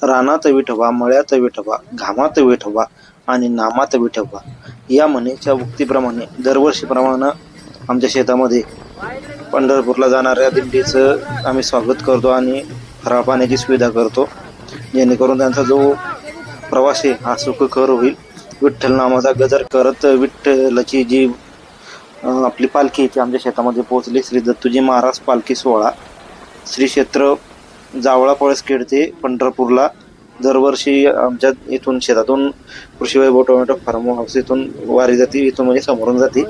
रानात विठोबा, मळ्यात विठोबा, घामात विठोबा आणि नामात विठोबा या म्हणीच्या उक्तीप्रमाणे दरवर्षीप्रमाणे आमच्या शेतामध्ये पंढरपूरला जाणाऱ्या दिंडीचं आम्ही स्वागत करतो आणि फराळ पाण्याची सुविधा करतो, जेणेकरून त्यांचा जो प्रवास आहे हा सुखकर होईल. विठ्ठल नामाचा गजर करत विठ्ठलाची जी आपली पालखी ती आमच्या शेतामध्ये पोहोचली. श्री दत्तूजी महाराज पालखी सोहळा श्री क्षेत्र जावळा पळसखेड ते पंढरपूरला दरवर्षी आमच्या इथून शेतातून कृषी वैभव टोमॅटो फार्म हाऊस इथून वारी जाते, इथून म्हणजे समोरून जाते.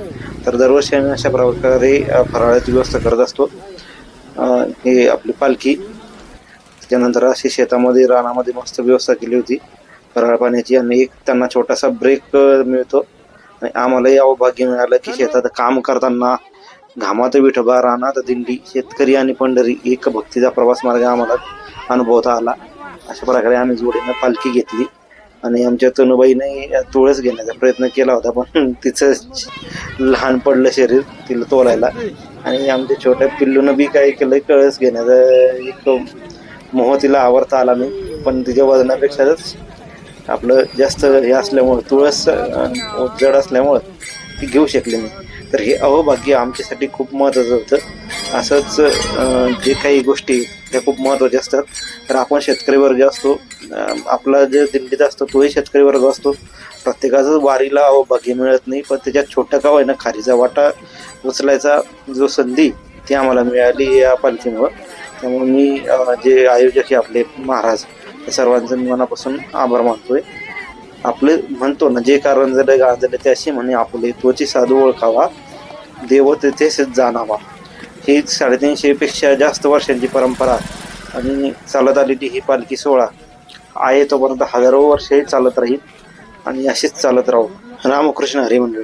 तर दरवर्षी आम्ही अशा प्रकारे फराळाची व्यवस्था करत असतो. हे आपली पालखी त्यानंतर अशी शेतामध्ये रानामध्ये मस्त व्यवस्था केली होती फराळ पाण्याची आणि एक त्यांना छोटासा ब्रेक मिळतो. आणि आम्हालाही अवभाग्य मिळालं की शेतात काम करताना घामात विठोबा, रानात दिंडी, शेतकरी आणि पंढरी एक भक्तीचा प्रवास मार्ग आम्हाला अनुभवता आला. अशा प्रकारे आम्ही जोडीनं पालखी घेतली आणि आमच्या तनुबाईने तुळस घेण्याचा प्रयत्न केला होता, पण तिचं लहान पडलं शरीर तिला तोलायला. आणि आमच्या छोट्या पिल्लूनं बी काय केलं, कळस घेण्याचा एक मोह तिला आवडता आला नाही, पण तिच्या वजनापेक्षाच आपलं जास्त हे असल्यामुळं, तुळस जड असल्यामुळं ती घेऊ शकली नाही. तर हे अहोभाग्य आमच्यासाठी खूप महत्त्वाचं होतं. असंच जे काही गोष्टी त्या खूप महत्त्वाच्या असतात. तर आपण शेतकरी वर्ग असतो, आपला जे दिंडीत असतो तोही शेतकरी वर्ग असतो. प्रत्येकाचं वारीला अहोभाग्य मिळत नाही, पण त्याच्यात छोटा का होईना खारीचा वाटा उचलायचा जो संधी ती आम्हाला मिळाली या पालखीमुळं. त्यामुळे मी जे आयोजक आहे आपले महाराज त्या सर्वांचं मी मनापासून आभार मानतोय. आपले म्हणतो ना, जे कारण झालं गाजलं त्याशी म्हणे आपले, तोची साधू ओळखावा देव तेथेच जाणावा. ही 350 पेक्षा जास्त वर्षांची परंपरा आणि चालत आलेली ही पालखी सोहळा आहे तोपर्यंत हजारो वर्षही चालत राहील आणि अशीच चालत राहू. रामकृष्ण हरी मंडळी.